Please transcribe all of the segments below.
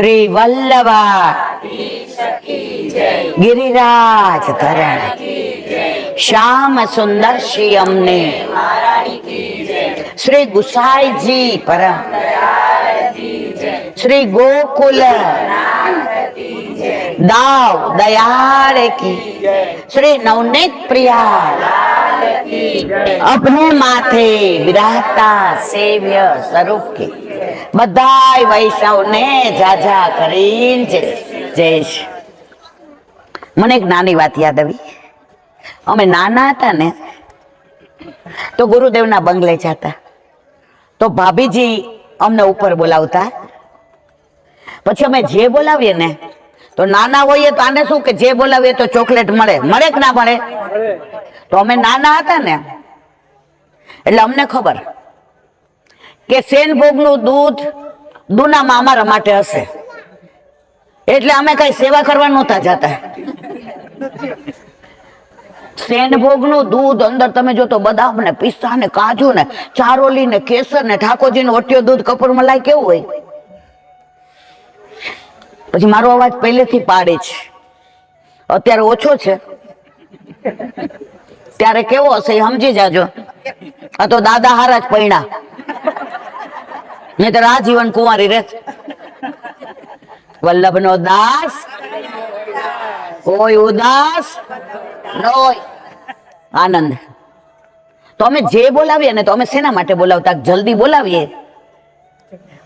શ્રી વલ્લભા ગિરિરાજ ધરણ શ્યામ સુંદર શ્રી અમને શ્રી ગુસાઈજી પરમ શ્રી ગોકુલ દાવ દયાળ की श्री नवनीत प्रिया अपने माथे विराजता सेव्य स्वरूप की बधाई वैष्णव ने जाजा કરીને જય શ્રી. મને એક નાની વાત યાદ આવી. અમે નાના હતા ને તો ગુરુદેવના બંગલે જતા તો ભાભીજી અમને ઉપર બોલાવતા. પછી અમે જે બોલાવીએ ને તો નાના હોઈએ તો આને શું કે જે બોલાવીએ તો ચોકલેટ મળે કે ના મળે. તો અમે નાના હતા ને એટલે અમને ખબર કે સેનભોગનું દૂધ દુનામાં અમારા માટે હશે એટલે અમે કઈ સેવા કરવા નહોતા જતા. સેનભોગનું દૂધ અંદર તમે જો તો બદામ ને પિસ્તા ને કાજુ ને ચારોલી ને કેસર ને ઠાકોરજી નું ઓટિયો દૂધ કપૂર મલાઈ કેવું હોય. પછી મારો અવાજ પહેલેથી પાડે છે, અત્યારે ઓછો છે, ત્યારે કેવો હશે સમજી જાજો. આ તો દાદા હારા જ પૈણા, નહીં તો આજીવન કુંવારી રહે. વલ્લભ નો દાસ કોઈ ઉદાસ નો આનંદ. તો અમે જે બોલાવીએ ને તો અમે શેના માટે બોલાવતા? જલ્દી બોલાવીએ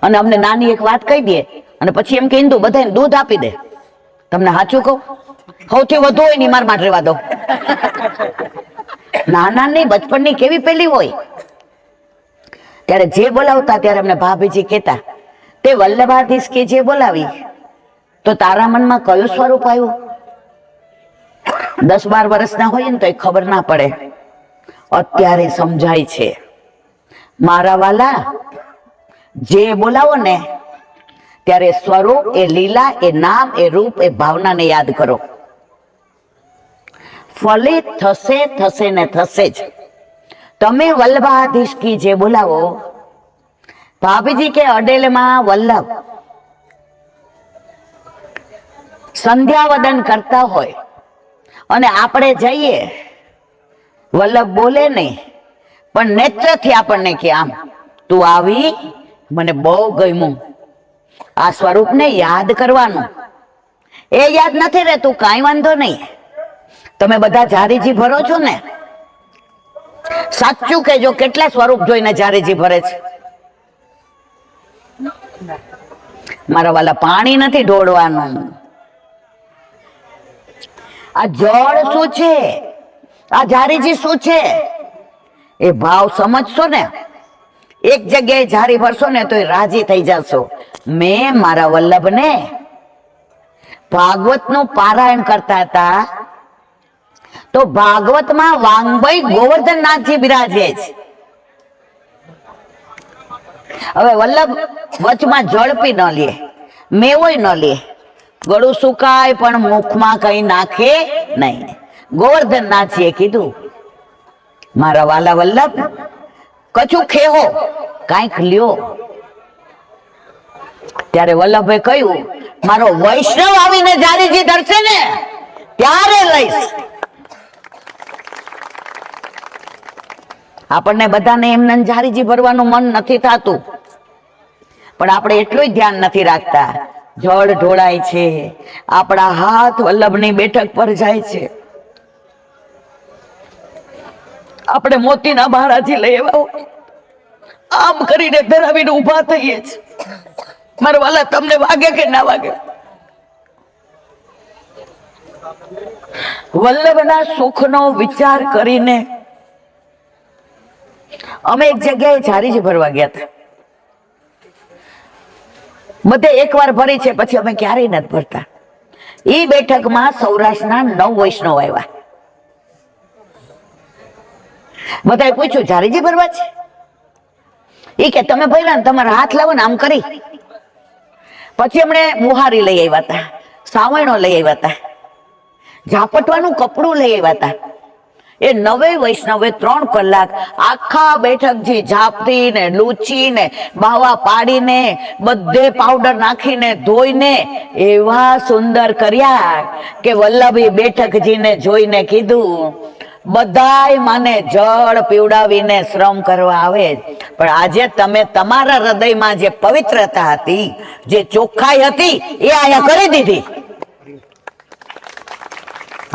અને અમને નાની એક વાત કહી દે અને પછી એમ કે હિન્દુ બધાને દૂધ આપી દે. તમને સાચું કહું, સૌથી વધુ હોય ને માર માટે રહેવા દો. નાના ની બચપનની કેવી પેલી હોય. ત્યારે જે બોલાવતા ત્યારે અમને ભાભીજી કહેતા તે વલ્લભાધીશ કે જે બોલાવી તો તારા મનમાં કયું સ્વરૂપ આવ્યું? 10-12 વર્ષના હોય ને તો એ ખબર ના પડે, અત્યારે સમજાય છે. મારા વાલા, જે બોલાવો ને ત્યારે સ્વરૂપ, એ લીલા, એ નામ, એ રૂપ, એ ભાવનાને યાદ કરો. ફલિત થશે થશે ને થશે જ. તમે વલ્લભાધીશ કી જે બોલાવો. ભાભીજી કે અડેલમાં વલ્લભ સંધ્યાવદન કરતા હોય અને આપણે જઈએ, વલ્લભ બોલે નહીં પણ નેત્રથી આપણને કે આમ તું આવી, મને બહુ ગમ્યું. આ સ્વરૂપને યાદ કરવાનું. એ યાદ નથી રહેતું, કાંઈ વાંધો નહીં. તમે બધા જારીજી ભરો છો ને? સાચું કહેજો, કેટલા સ્વરૂપ જોઈને જારીજી ભરે છે? મારા વાલા, પાણી નથી ઢોળવાનું. આ જળ શું છે? આ જારીજી શું છે? એ ભાવ સમજશો ને, એક જગ્યાએ જારી ભરશો ને તો રાજી થઈ જશો. મેં મારા વલ્લભને ભાગવતનું પારાયણ કરતા હતા તો ભાગવતમાં વાંગભાઈ ગોવર્ધનનાથજી બિરાજે છે. હવે વલ્લભ વચમાં ઝડપી ન લે, મેવોય ન લે, ગળું સુકાય પણ મુખમાં કઈ નાખે નહીં. ગોવર્ધનનાથજીએ કીધું, મારા વાલા વલ્લભ, કછું ખેહો, કાંઈક લ્યો. ત્યારે વલ્લભે કહ્યું, મારો વૈષ્ણવ આવીને જારીજી ધરશે ને ત્યારે લઈશ. આપણને બધાને એમને જારીજી ભરવાનું મન નથી થતું, પણ આપણે એટલું ધ્યાન નથી રાખતા. જળ ઢોળાય છે, આપણા હાથ વલ્લભની બેઠક પર જાય છે. આપણે મોતીના બાળાથી લઈ આવ્યા આમ કરીને ધરાવીને ઉભા થઈએ છીએ. મારા વાલા, તમને વાગે કે ના વાગે? વલ્લભના સુખનો વિચાર કરીને અમે એક જગ્યાએ જારીજી ભરવા ગયા હતા. બધે એકવાર ભરી છે, પછી અમે ક્યારેય નથી ભરતા. એ બેઠકમાં સૌરાષ્ટ્રના 9 વૈષ્ણવ આવ્યા. બધાએ પૂછ્યું, જારીજી ભરવા છે? એ કે તમે ભર્યા ને, તમારા હાથ લાવો ને આમ કરી. પછી એમણે બુહારી લઈ આવ્યા હતા, સાવરણો લઈ આવ્યા હતા, ઝાપટવાનું કપડું લઈ આવ્યા હતા. એ નવે વૈષ્ણવે 3 કલાક આખા બેઠકજી ઝાપટી ને લૂચી ને બાવા પાડીને બધે પાવડર નાખીને ધોઈને એવા સુંદર કર્યા કે વલ્લભી બેઠકજીને જોઈને કીધું, બધાય મને જળ પીવડાવીને શ્રમ કરવા આવે, પણ આજે તમે તમારા હૃદયમાં જે પવિત્રતા હતી, જે ચોખ્ખાઈ હતી, એ આયા કરી દીધી.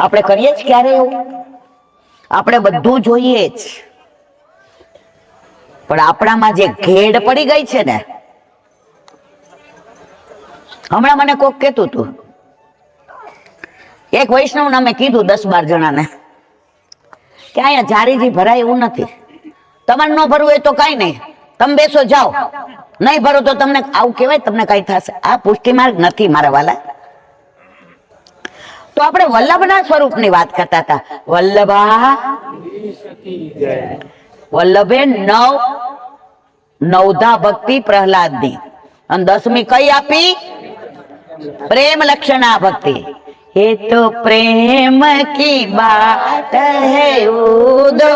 આપણે કરીએ જ ક્યારે એવું? આપણે બધું જોઈએ જ, પણ આપણામાં જે ઘેડ પડી ગઈ છે ને, હમણાં મને કોક કહેતું હતું, એક વૈષ્ણવ નામે કીધું 10-12 જણાને કે અહીંયા જારીજી ભરાય એવું નથી, તમારે ન ભરવું હોય તો કઈ નહીં, તમે બેસો જાઓ, નહીં ભરો તો તમને આવું કહેવાય, તમને કઈ થશે. આ પુષ્ટિ માર્ગ નથી મારા વાલા. તો આપણે વલ્લભના સ્વરૂપની વાત કરતા હતા. વલ્લભે નવધા ભક્તિ પ્રહલાદની અને 10મી કઈ આપી? પ્રેમ લક્ષણા ભક્તિ. ये तो प्रेम की बात है उदो,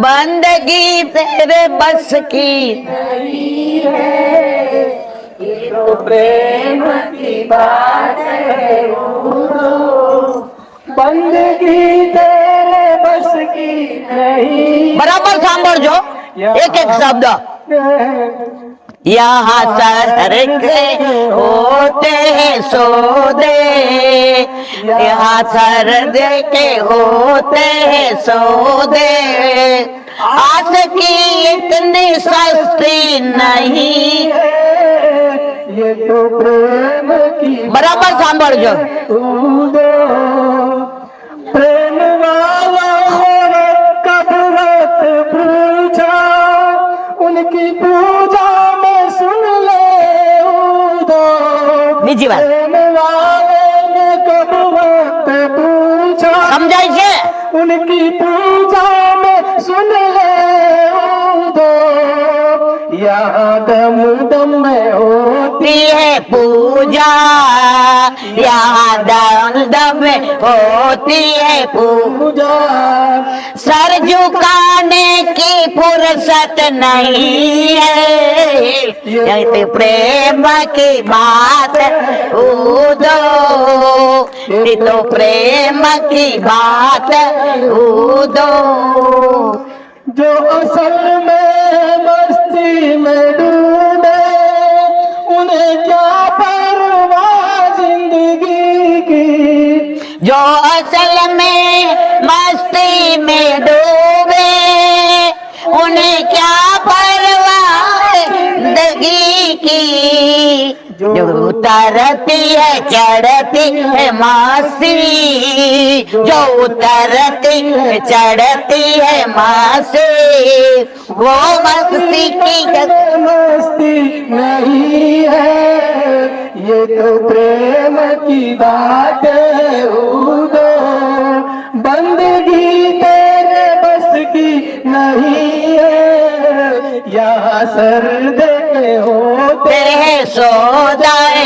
बंदगी तेरे बस की नहीं है, ये तो प्रेम की बात है उदो, बंदगी तेरे बस की नहीं. बराबर सांभळजो एक एक शब्द. यहाँ सर के होते हैं सौदे, यहाँ सर के होते हैं सौदे, आस की इतनी सस्ती नहीं है, ये तो प्रेम की. बराबर सांभळजो. प्रेम वाला कब रात पूछा, उनकी पूजा सुन ले उदो. બીજી વાત સમજાય છે? उनकी पूजा में सुन ले उदो, यहाँ दम दम में होती है पूजा, यहाँ दम दम में होती है पूजा, सर झुकाने की फुर्सत नहीं है, ये तो प्रेम की बात उदो, ये तो प्रेम की बात उदो. जो असल में मस्ती में डूबे, उन्हें क्या परवाह जिंदगी की. जो असल में मस्ती में डूबे, उन्हें क्या परवाह जिंदगी की. जो उतरती है चढ़ती है मस्ती, जो उतरती है चढ़ती है मस्ती, वो मस्ती की मस्ती नहीं है, ये तो प्रेम की बात है उदो, बंदगी तेरे बस की नहीं है, यहाँ सर्द के होते हैं सौदाए,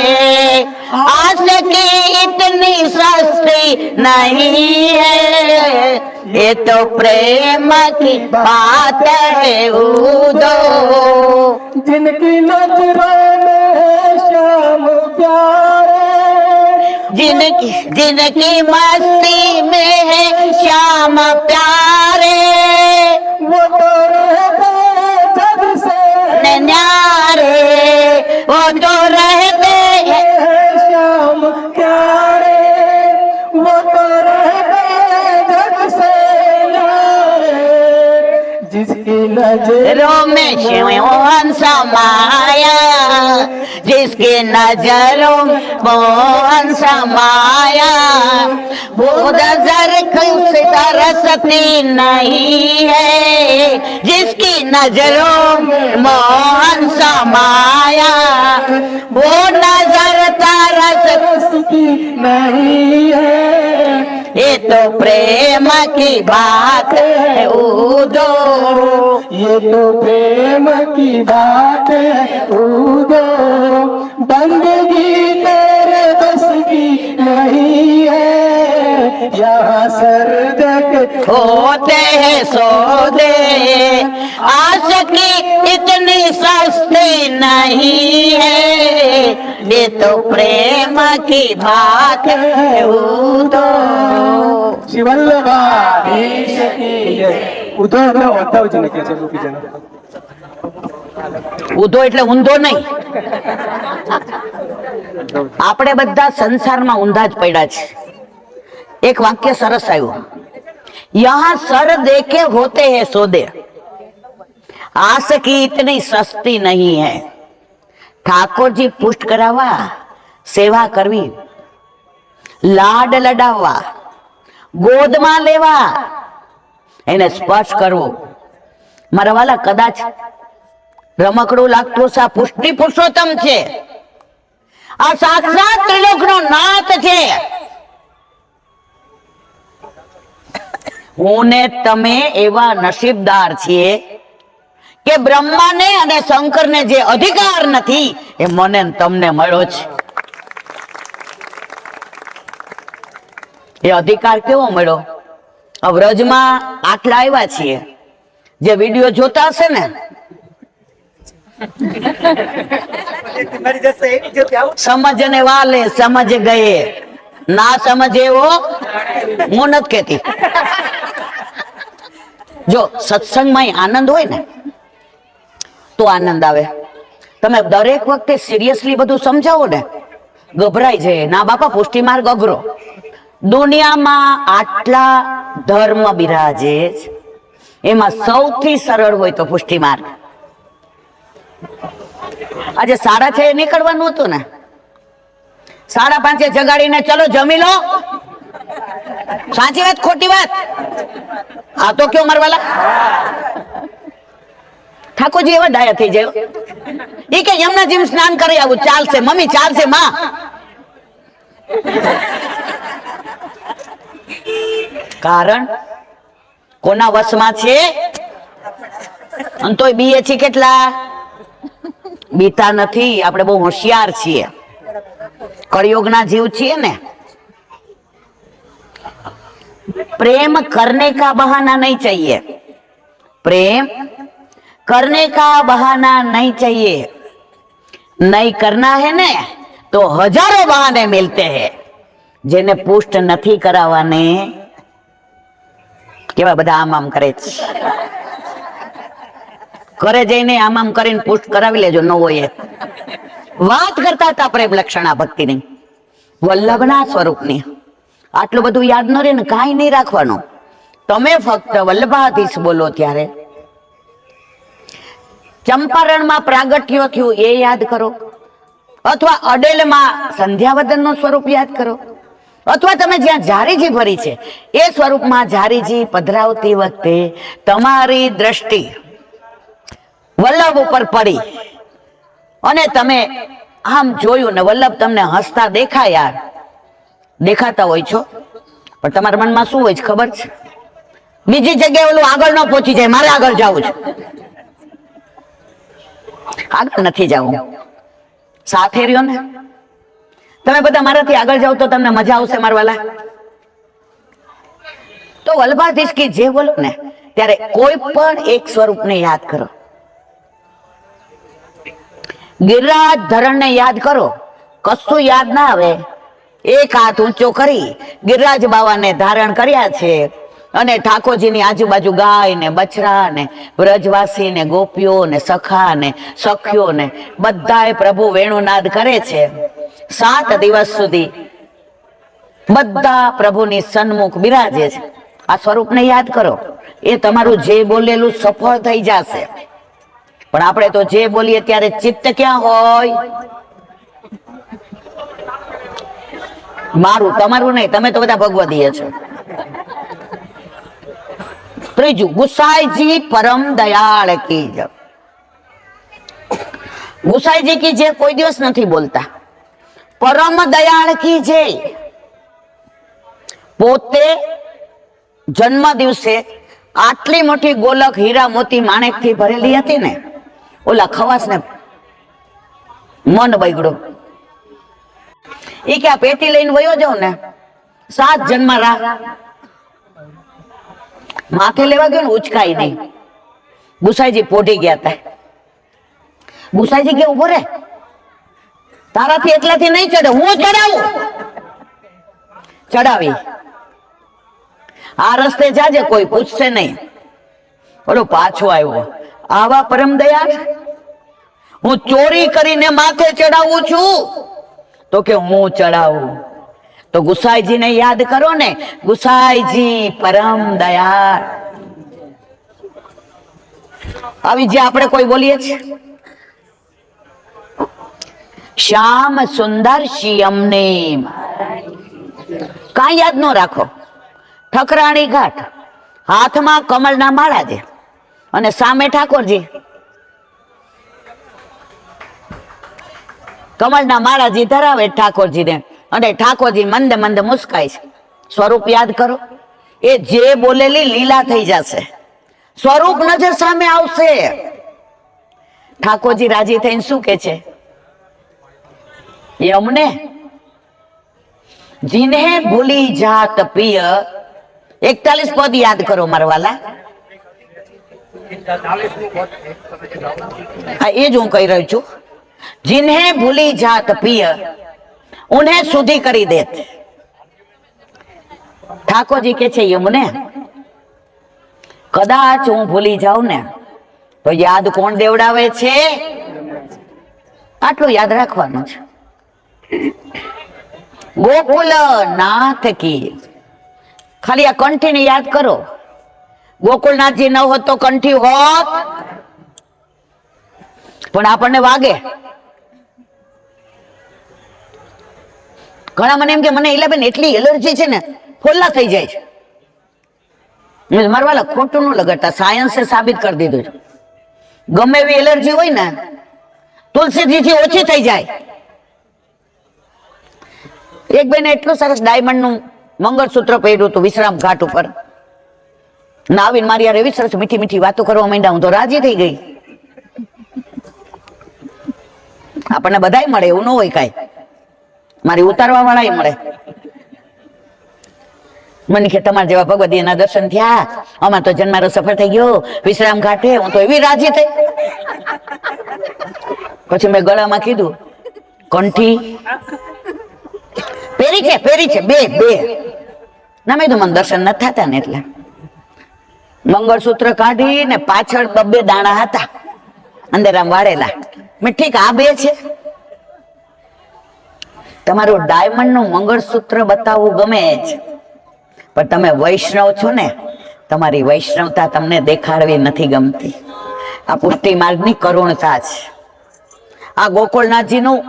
आस की इतनी सस्ती नहीं है, ये तो प्रेम की बात है उदो. जिनकी नजरों में श्याम प्यारे, जिनकी मस्ती में है श्याम प्यारे, वो तो रहते जग से न्यारे, वो तो रहते हैं श्याम प्यारे, वो तो रहते जग से न्यारे, जिसकी नजरों में मोहन समाया, जिसकी नजरों मोहन समाया, वो नजर किसी तरसती नहीं है, जिसकी नजरों में मोहन समाया, वो नजर तरसती नहीं है, ये तो प्रेम की बात है उदो, ये तो प्रेम की बात है उदो, बंदगी तेरे बस की नहीं है, यहाँ सर्द के होते हैं सौदे आशिकी इतनी सस्ती नहीं है ये तो प्रेम की बात है तो ઉધો એટલે ઊંધો નહીં. આપણે બધા સંસારમાં ઊંધા જ પડ્યા છે. એક વાક્ય સરસ આવ્યું, યહાં સર દેકે હોતે હે સોદે આશકી ઇતની સસ્તી નહીં હૈ. ઠાકોરજી પુષ્ટ કરાવવા, સેવા કરવી, લાડ લડાવવા, ગોદમાં લેવા, એને સ્પર્શ કરવો, મારા વાલા કદાચ રમકડું લાગતું છે, આ પુષ્ટિ પુરુષોત્તમ છે, આ સાક્ષાત ત્રિલોકનો નાથ છે. હું ને તમે એવા નસીબદાર છીએ કે બ્રહ્માને અને શંકરને જે અધિકાર નથી એ મને તમને મળ્યો છે. એ અધિકાર કેવો મળ્યો? વ્રજમાં આટલા આવ્યા છીએ, જે વિડીયો જોતા હશે ને, સમજને વાલે સમજ ગયે, ના સમજે એવો હું નથી કહેતી. જો સત્સંગમાં આનંદ હોય ને તો આનંદ આવે. તમે દરેક વખતે સિરિયસલી બધું સમજાવો ને ગભરાઈ જાય. ના બાપા, પુષ્ટિ માર્ગ અઘરો. દુનિયામાં આટલા ધર્મ બિરાજે છે, એમાં સૌથી સરળ હોય તો પુષ્ટિ માર્ગ. આજે 6:30 નીકળવાનું હતું ને, 5:30 જગાડીને ચલો જમી લો. સાચી વાત ખોટી વાત? આ તો કયો મારવાલા ઠાકોરજી એવા ડાયા થઈ જાય. એ કે યમુના જીમ સ્નાન કરી આવું, ચાલશે મમ્મી, ચાલશે માં. કારણ કોના વશમાં છે? અને તોય બીએ છે કેટલા? બીતા નથી. આપણે બહુ હોશિયાર છીએ, કળિયુગના જીવ છીએ ને. प्रेम करने का बहाना नहीं चाहिए, प्रेम करने का बहाना नहीं चाहिए. नहीं करना है ने तो हजारों बहाने मिलते हैं. જેને પુષ્ટ નથી કરાવવાને કેવા બધા આમ આમ કરે છે. ઘરે જઈને આમ આમ કરીને પુષ્ટ કરાવી લેજો. ન હોય વાત કરતા હતા પ્રેમ લક્ષણા ભક્તિની, વલ્લભના સ્વરૂપની. આટલું બધું યાદ ન રહે ને, કાંઈ નહીં રાખવાનું. તમે ફક્ત વલ્લભાધીશ બોલો ત્યારે ચંપારણમાં પ્રાગટ્ય થયું એ યાદ કરો, અથવા અડેલમાં સંધ્યાવદનનું સ્વરૂપ યાદ કરો, અથવા તમે જ્યાં ઝારીજી ભરી છે એ સ્વરૂપમાં ઝારીજી પધરાવતી વખતે તમારી દ્રષ્ટિ વલ્લભ ઉપર પડી અને તમે આમ જોયું ને વલ્લભ તમને હસતા દેખાયા. દેખાતા હોય છો, પણ તમારા મનમાં શું હોય છે ખબર છે? બીજી જગ્યાએ ઓલું આગળ ન પહોંચી જાય, મારે આગળ જવું છે. આગળ નથી જવું, સાથે રહ્યો ને. તમે બધા મારાથી આગળ જાઓ તો તમને મજા આવશે મારા વાલા. તો વલ્લભાધીશ કે જે બોલો ને ત્યારે કોઈ પણ એક સ્વરૂપને યાદ કરો. ગિરિરાજ ધરણને યાદ કરો, કશું યાદ ના આવે. એક હાથ ઊંચો કરી ગિરિરાજ બાવાને ધારણ કર્યા છે અને ઠાકોરજીની આજુબાજુ ગાય ને બછડા ને વ્રજવાસી ને ગોપીઓ ને સખા ને સખ્યો ને બધાએ પ્રભુ વેણુનાદ કરે છે. 7 દિવસ સુધી બધા પ્રભુની સન્મુખ બિરાજે છે. આ સ્વરૂપને યાદ કરો, એ તમારું જે બોલેલું સફળ થઈ જશે. પણ આપણે તો જે બોલીએ ત્યારે ચિત્ત ક્યાં હોય? મારું, તમારું નહીં. તમે તો બધા ભગવદીય છો. ત્રીજું, ગુસાઈજી પરમ દયાળ કી જય. ગુસાઈજી કી જય કોઈ દિવસ નથી બોલતા. પરમ દયાળ કી જય. પોતે જન્મ દિવસે આટલી મોટી ગોલક હીરા મોતી માણેક થી ભરેલી હતી ને, ઓલા ખવાસ ને મન બગડ્યું. એ કે આ પેટી લઈને વયો જાવ ને 7 જન્મ રાહ. માથે લેવા ગયો ને ઉચકાય નહીં. ગુસાઈજી પોઢી ગયા હતા. ગુસાઈજી કે ઉભો રે, તારાથી એટલાથી નહીં ચડે, હું ચડાવું. ચડાવી. આ રસ્તે જાજે, કોઈ પૂછશે નહીં. ઓલો પાછો આવ્યો, આવા પરમ દયાળ, હું ચોરી કરીને માથે ચડાવું છું. તો કે હું ચડાવું. તો ગુસાઈજીને યાદ કરો ને, ગુસાઈજી પરમ દયાળ. આવી જે આપણે કોઈ બોલીએ છીએ, શ્યામ સુંદર શિયમને કાંઈ યાદ ન રાખો. ઠકરાણી ઘાટ, હાથમાં કમળના માળા છે અને સામે ઠાકોરજી. કમળના માળાજી ધરાવે ઠાકોરજીને અને ઠાકોરજી મંદ મંદ મુસ્કાય છે. સ્વરૂપ યાદ કરો, એ જે બોલેલી લીલા થઈ જશે. સ્વરૂપ નજર સામે આવશે. ઠાકોરજી રાજી થઈને શું કે છે? યમને जिन्हें भूली जात पिय, 41 पद याद करो मरवाला. हाँ, ये जो कही रही छू, जिन्हें भूली जात पिय उन्हें शुद्धि करी देत. ठाकुर जी के छे यमुने कदाच हूँ भूली जाऊं ने तो याद कोण देवडावे छे? आटલું યાદ રાખવાનું છે. ગોકુલ નાથ કી. ખાલી આ કંઠી ને યાદ કરો. ગોકુલનાથજી ન હોત તો કંઠી હોત, પણ આપણને વાગે. ઘણા મને એમ કે મને ઈલાબેન એટલી એલર્જી છે ને ફોલ્લા થઈ જાય છે. મારા વાલા ખોટું ન લગાડતા, સાયન્સે સાબિત કરી દીધું છે. ગમે એવી એલર્જી હોય ને તુલસીજી થી ઓછી થઈ જાય. એક બેને એટલું સરસ ડાયમંડ નું મંગળસૂત્ર પહેર્યું હતું વિશ્રામ ઘાટ ઉપર. આવીને મારી યાર એવી સરસ મીઠી મીઠી વાતો કરવા માંડ્યા, હું તો રાજી થઈ ગઈ. આપણને બધાય મળે એવું ન હોય કાંઈ, મારી ઉતારવા વાળા મળે. મને કે તમારા જેવા ભગવતી ના દર્શન થયા, અમાર તો જન્મારો સફળ થઈ ગયો વિશ્રામ ઘાટે. હું તો એવી રાજી થઈ. પછી મેં ગળામાં કીધું, કંઠી પહેરી છે બે ના. મેં તો મને દર્શન ન થતા ને એટલે મંગળસૂત્ર કાઢી ને પાછળ 2 દાણા હતા અંદર આમ વાળેલા. મેં ઠીક આ 2 છે. તમારું ડાયમંડ નું મંગળસૂત્ર બતાવવું ગમે જ, પણ તમે વૈષ્ણવ છો ને, તમારી વૈષ્ણવતા તમને દેખાડવી નથી ગમતી. આ પુષ્ટિ માર્ગની કરુણતા છે. આ ગોકુળનાથજીનું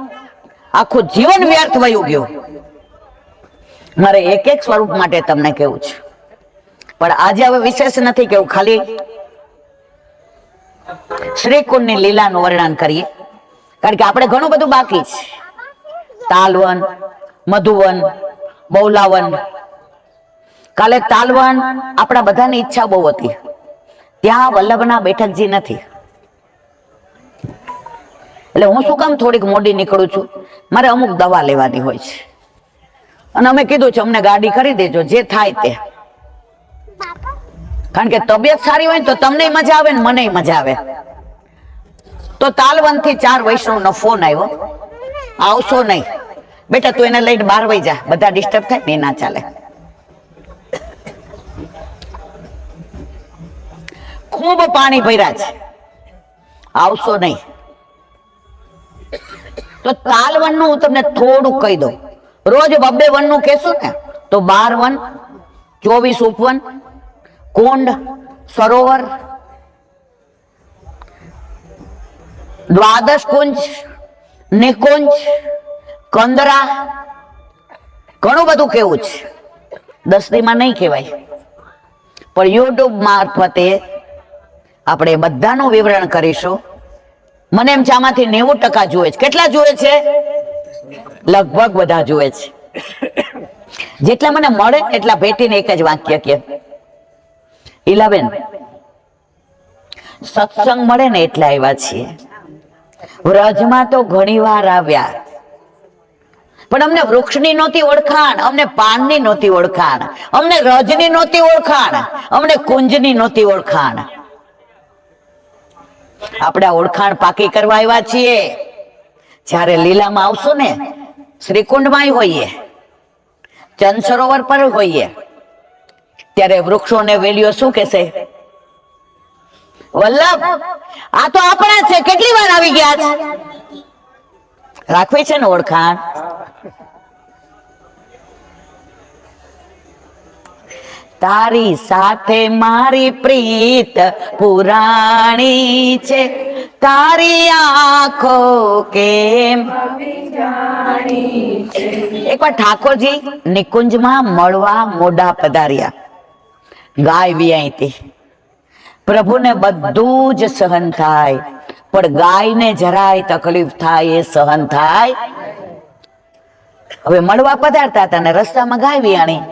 આખું જીવન વ્યર્થ વયું ગયું. મારે એક એક સ્વરૂપ માટે તમને કેવું છે, પણ આજે હવે વિશેષ નથી કેવું, ખાલી શ્રીકુંડની લીલાનું વર્ણન કરીએ. કારણ કે આપણે ઘણું બધું બાકી છે. તાલવન, મધુવન, બૌલાવન. કાલે તાલવન આપણા બધાની ઈચ્છા બહુ હતી. ત્યાં વલ્લભના બેઠકજી નથી, એટલે હું શું કામ થોડીક મોડી નીકળું છું. મારે અમુક દવા લેવાની હોય છે અને અમે કીધું છે અમને ગાડી કરી દેજો જે થાય તે. કારણ કે તબિયત સારી હોય તો તમને મજા આવે ને મને મજા આવે. તો તાલવન થી 4 વૈષ્ણવ નો ફોન આવ્યો, આવશો નહીં બેટા, તું એને લઈને બહાર વઈ જા, બધા ડિસ્ટર્બ થાય ને ના ચાલે. ખૂબ પાણી ભર્યા છે, આવશો નહીં. તો તાલવન નું હું તમને થોડું કહી દઉં. રોજ 2 વન નું કહેશું ને તો 12 વન, 24 ઉપવન, કુંડ, સરોવર, 12 કુંજ, નિકુંજ, કંદરા, ઘણું બધું કેવું છે. 10 દીમાં નહીં કહેવાય, પણ યુટ્યુબ મારફતે આપણે બધાનું વિવરણ કરીશું. મને એમ છે આમાંથી 90% જુએ છે. કેટલા જુએ છે? લગભગ બધા જુએ છે. જેટલા મને મળે એટલા ભેટીને એક જ વાક્ય કે ઈલાબેન સત્સંગ મળે ને એટલે આવ્યા છીએ. વ્રજમાં તો ઘણી વાર આવ્યા, પણ અમને વૃક્ષની નહોતી ઓળખાણ, અમને પાનની નહોતી ઓળખાણ, અમને રજની નહોતી ઓળખાણ, અમને કુંજની નહોતી ઓળખાણ. આપણે ઓળખાણ પાકી કરવા આવ્યા છીએ. જ્યારે લીલામાં આવશું ને, શ્રીકુંડમાં હોઈએ, ચંદ સરોવર પર હોઈએ, ત્યારે વૃક્ષોને વેલીઓ શું કહેશે? વલ્લભ, આ તો આપણા છે, કેટલી વાર આવી ગયા છે. રાખવી છે ને ઓળખાણ. તારી સાથે મારી પ્રીત પુરાણી છે, તારી આંખો કેમ. એકવાર ઠાકોરજી નિકુંજમાં મળવા મોઢા પધાર્યા. ગાય વિયાઈ હતી. પ્રભુને બધું જ સહન થાય, પણ ગાયને જરાય તકલીફ થાય એ સહન થાય. હવે મળવા પધારતા હતા ને રસ્તામાં ગાય વિયાણી.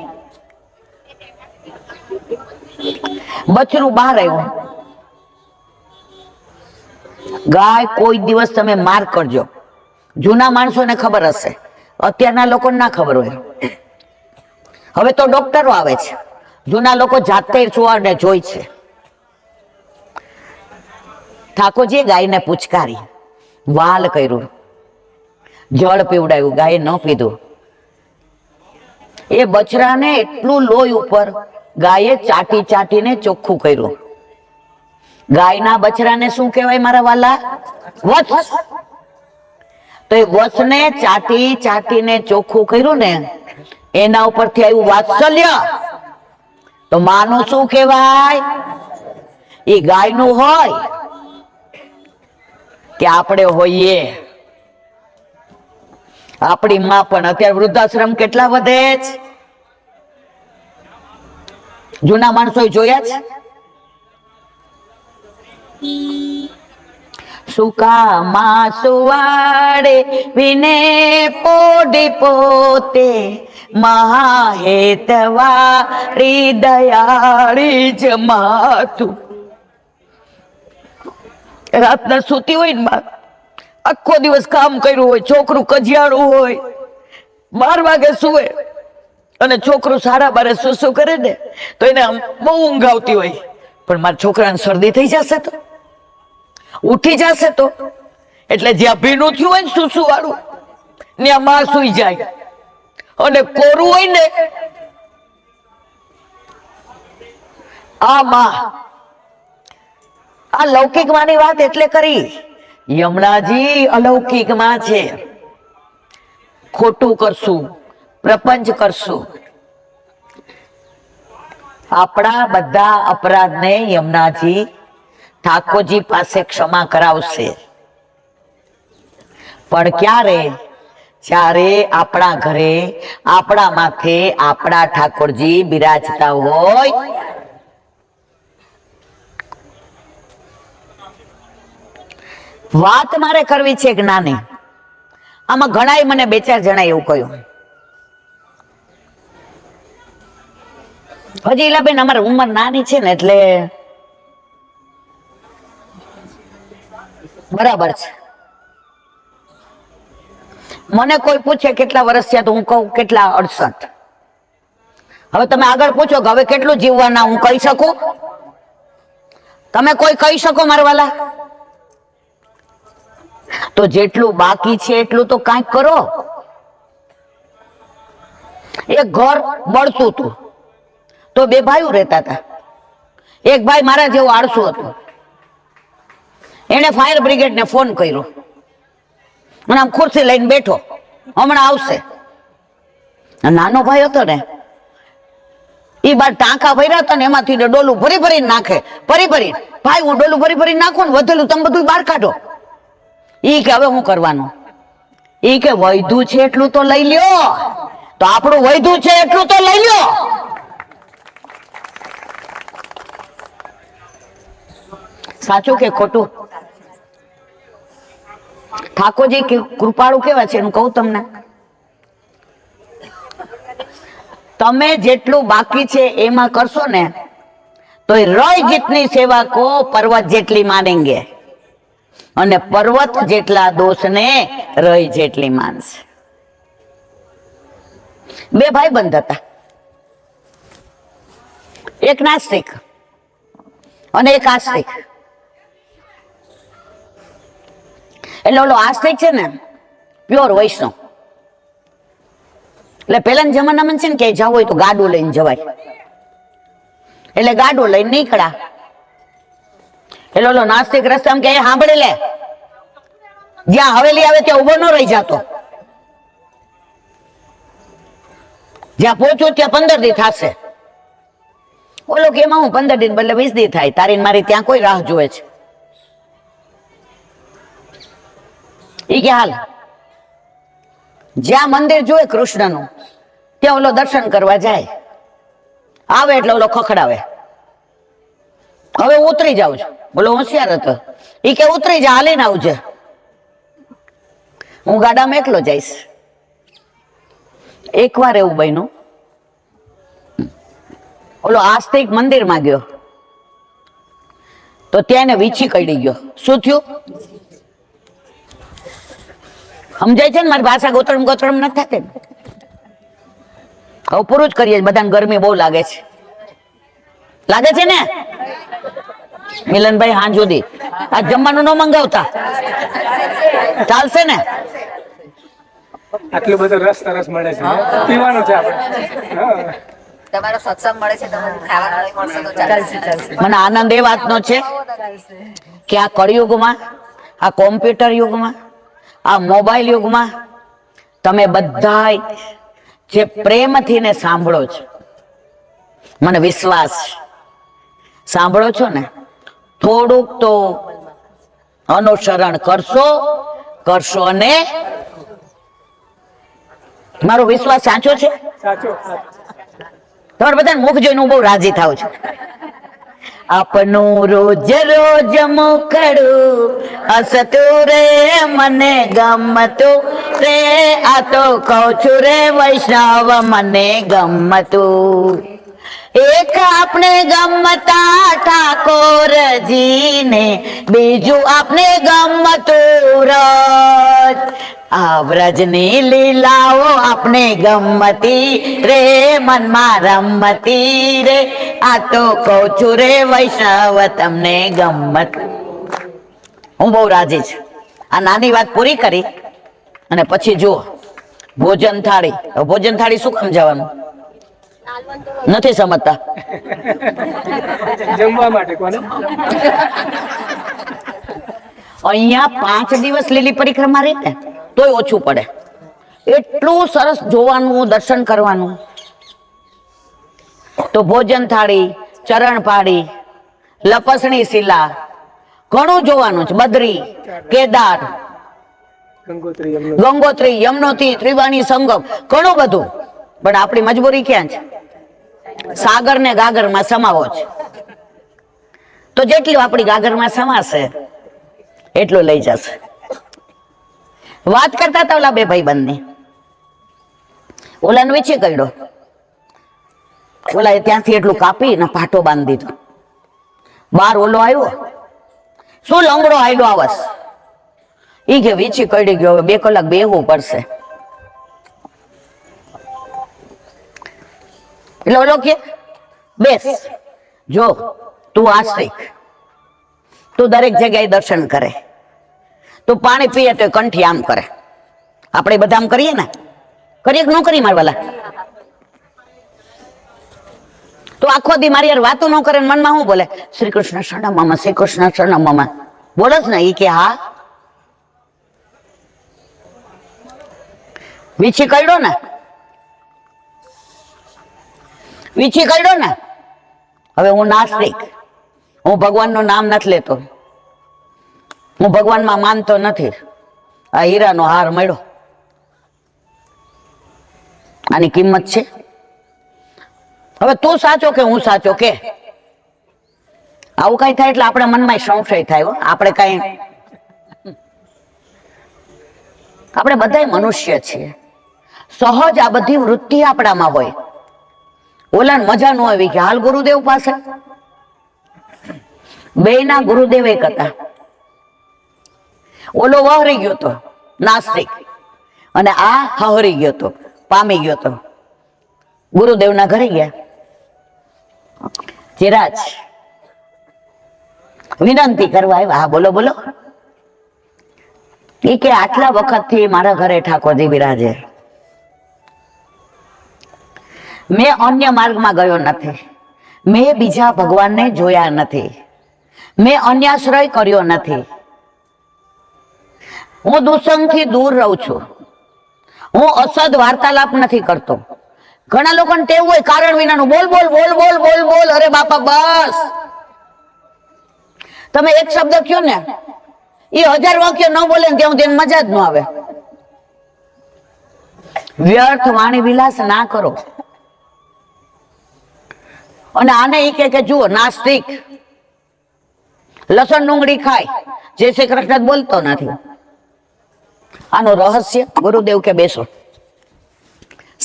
બચ્ચું બહાર આવ્યું. ગાય કોઈ દિવસ તમે માર કરજો, જૂના માણસોને ખબર હશે, અત્યારના લોકોને ના ખબર હોય. હવે તો ડોક્ટરો આવે છે, જૂના લોકો જાતે સુવાડને જોઈ છે. ઠાકોરજીએ ગાયને પૂચકારી, વાલ કર્યું, જળ પીવડાવ્યું, ગાયે ન પીધું. એ બછડાને એટલું લોહી ઉપર ગાયે ચાટી ચાટીને ચોખ્ખું કર્યું. ગાયના બછડાને શું કહેવાય મારા વાલા? વત્સ. તો એ વત્સને ચાટી ચાટીને ચોખ્ખું કર્યું ને, એના ઉપરથી આવ્યું વાત્સલ્ય. તો માનું શું કહેવાય? એ ગાયનું હોય કે આપણે હોઈએ. આપણી માં પણ અત્યારે વૃદ્ધાશ્રમ કેટલા વધે છે. જૂના માણસો જોયા છે. સુકામાં સુવાડે વિને પોડી પોતે, મહાહેતવારી દયાળી જ માતું. રાતના સૂતી હોય ને માં, આખો દિવસ કામ કર્યું હોય, છોકરું કજિયાળું હોય, 12 વાગે સુવે અને છોકરું 12:30 સુસુ કરે ને તો એને બહુ ઊંઘ આવતી હોય. પણ મારા છોકરાને શરદી થઈ જશે તો, ઉઠી જશે તો, એટલે જ્યાં ભીનું થયું હોય ને સુસુ વાળું, ત્યાં માં સુઈ જાય. અને કોરું હોય ને, આ માં, આ લૌકિક માની વાત એટલે કરી. યમુનાજી અલૌકિક માં છે. ખોટું કરશું, પ્રપંચ કરશું, આપણા બધા અપરાધને યમુનાજી ઠાકોરજી પાસે ક્ષમા કરાવશે. પણ ક્યારે? જ્યારે આપણા ઘરે, આપણા માથે આપણા ઠાકોરજી બિરાજતા હોય. વાત મારે કરવી છે જ્ઞાની. આમાં ઘણાય મને 2-4 જણા એવું કહ્યું, હજી ઈલાબેન અમારી ઉંમર નાની છે ને એટલે બરાબર છે. મને કોઈ પૂછે કેટલા વર્ષ થયા તો હું કહું કેટલા 68. હવે તમે આગળ પૂછો કે હવે કેટલું જીવવાના, હું કહી શકું? તમે કોઈ કહી શકો મારા વાલા? તો જેટલું બાકી છે એટલું તો કાંઈક કરો. એક ઘર બળતું હતું તો 2 ભાઈઓ રહેતા હતા. એક ભાઈ મારા જેવો આળસુ હતો. એને ફાયર બ્રિગેડને ફોન કર્યો અને આમ ખુરશી લઈને બેઠો, હમણાં આવશે. નાનો ભાઈ હતો ને, એ બાર ટાંકા ભર્યા હતા ને એમાંથી ડોલું ભરી ભરીને નાખે. ભરી ભાઈ હું ડોલું ભરી નાખું ને વધેલું તમે બધું બહાર કાઢો. ઈ કે હવે હું કરવાનું? ઈ કે વૈધું છે એટલું તો લઈ લ્યો. તો આપણું વૈધું છે એટલું તો લઈ લ્યો. સાચું કે ખોટું? ઠાકોરજી કૃપાળુ કેવા છે એનું કહું તમને. તમે જેટલું બાકી છે એમાં કરશો ને તો રય જેટલી સેવા કો પર્વત જેટલી માનેંગે, અને પર્વત જેટલા દોષને રય જેટલી માનશે. બે ભાઈબંધ હતા, એક નાસ્તિક અને એક આસ્તિક. એટલે ઓલો આસ્તિક છે ને પ્યોર વૈષ્ણવ. એટલે પેલાના જમાનામાં છે ને ક્યાંય જવું હોય તો ગાડું લઈને જવાય. એટલે ગાડું લઈને નીકળ્યા. એટલે ઓલો નાસ્તિક રસ્તામાં કે સાંભળી લે, જ્યાં હવેલી આવે ત્યાં ઉભો ન રહી જતો, જ્યાં પહોંચું ત્યાં 15 દી થશે. ઓલો કે એમાં હું 15 દી બદલે 20 દી થાય, તારી મારી ત્યાં કોઈ રાહ જોવે છે. ઈ કે હાલ, જ્યાં મંદિર જોયે કૃષ્ણનું ત્યાં ઓલો દર્શન કરવા જાય. આવે એટલે ઓલો ખખડાવે, હવે ઉતરી જાઉં છું. બોલો હોશિયાર હતો. ઈ કે ઉતરી જા, હાલીને આવજે, હું ગાડામાં એકલો જઈશ. એકવાર એવું બન્યું, ઓલો આસ્તિક મંદિરમાં ગયો તો ત્યાં એને વીછી કડી ગયો. શું થયું સમજાય છે ને? મારી ભાષા ગોતરમ ગોતરમ નથી થતી ને. હવે પૂરું જ કરીએ, બધાને ગરમી બહુ લાગે છે. લાગે છે ને મિલનભાઈ? હા જુદી આ જમવાનું ન મંગાવતા ચાલશે ને? આટલું બધું રસ મળે છે, પીવાનું છે આપણે. તમારો સત્સંગ મળે છે, તમને ખાવાનું મળશે તો ચાલશે. મને આનંદ એ વાતનો છે કે આ કળિયુગમાં, આ કોમ્પ્યુટર યુગમાં, આ મોબાઈલ યુગમાં તમે બધાય જે પ્રેમથી ને સાંભળો છો, મને વિશ્વાસ સાંભળો છો ને, થોડુંક તો અનુસરણ કરશો અને મારો વિશ્વાસ સાચો છે. સાચો. તમારે બધા મુખ જોઈને હું બહુ રાજી થાઉં છું. આપનું રોજ રોજ મુખડું હસતું રે મને ગમતું રે, આ તો કહું છું રે વૈષ્ણવ મને ગમતું. એક આપણે ગમતા ઠાકોરજીને, બીજું આપણે ગમતું રજ. આ વ્રજની લીલાઓ આપણે ગમતી રે, મનમાં રમતી રે, આ તો કહું છું રે વૈષ્ણવ તમને ગમત. હું બહુ રાજી છું. આ નાની વાત પૂરી કરી અને પછી જુઓ ભોજન થાળી. ભોજન થાળી શું કામ જવાનું નથી સમજતા? જમવા માટે કોને? અહીંયા 5 દિવસ લીલી પરિક્રમા રહી ને તોય ઓછું પડે. એટલું સરસ જોવાનું, દર્શન કરવાનું. તો ભોજન થાળી, ચરણ પાડી, લપસણી શિલા, ઘણું જોવાનું છે. બદ્રી, કેદાર, ગંગોત્રી, યમનોત્રી, ત્રિવાણી સંગમ, ઘણું બધું. પણ આપણી મજબૂરી ક્યાં છે? સાગર ને ગાગર માં સમાવો છે. તો જેટલું આપણી ગાગર માં સમાશે એટલું લઈ જશે. વાત કરતા હતા ઓલા બે ભાઈબંધની. ઓલાને વેચી કર્યો, ઓલા ત્યાંથી એટલું કાપી ને પાટો બાંધી દીધો. બાર ઓલો આવ્યો, શું લંગડો હાલ્યો આવસ? ઈ કે વીછી કડી ગયો, હવે 2 કલાક બેહવું પડશે. એટલે ઓલો કે બેસ, જો તું આસ્તિક, તું દરેક જગ્યાએ દર્શન કરે, તું પાણી પીએ તો કંઠી આમ કરે. આપણે બધા આમ કરીએ ને? કરીએ કે ન કરી મારવાલા? તો આખો દી મારી યાર વાતો ન કરે, મનમાં શું બોલે? શ્રી કૃષ્ણ શરણમમાં, શ્રી કૃષ્ણ શરણમમાં બોલો જ ને? ઈ કે હા. વીછી કરડો ને, વીછી કરડો ને. હવે હું નાસ્તિક, હું ભગવાનનું નામ નથી લેતો, હું ભગવાનમાં માનતો નથી. આ હીરાનો હાર મળ્યો, આની કિંમત છે. હવે તું સાચો કે હું સાચો કે? આવું કઈ થાય એટલે આપણા મનમાં સંશય થાય. આપણે કઈ, આપણે બધા મનુષ્ય છીએ, સહજ આ બધી વૃત્તિ આપણામાં હોય. ઓલા મજા ન આવી કે હાલ ગુરુદેવ પાસે. બેના ગુરુદેવ એક હતા. ઓલો વહરી ગયો તો નાસ્તિક, અને આ હહરી ગયો તો, પામી ગયો તો. ગુરુદેવના ઘરે ગયા. ચિરાજ વિનંતી કરવા આવ્યા. હા બોલો બોલો. એ કે આટલા વખતથી મારા ઘરે ઠાકોરજી બિરાજે, મેં અન્ય માર્ગમાં ગયો નથી, મેં બીજા ભગવાનને જોયા નથી, મેં અન્યાશ્રય કર્યો નથી, હું દુસંગથી દૂર રહું છું, હું અસદ વાર્તાલાપ નથી કરતો. ઘણા લોકોને ટેવ હોય કારણ વિનાનું બોલ બોલ બોલ બોલ બોલ બોલ. અરે બાપા બસ, તમે એક શબ્દ કયો ને એ 1000 વાક્ય ન બોલે ને ત્યાં સુધી એને મજા જ ન આવે. વ્યર્થ વાણી વિલાસ ના કરો. અને આને એ કે જુઓ નાસ્તિક લસણ ડુંગળી ખાય, જય શ્રી કૃષ્ણ બોલતો નથી. આનો રહસ્ય ગુરુદેવ કે બેસો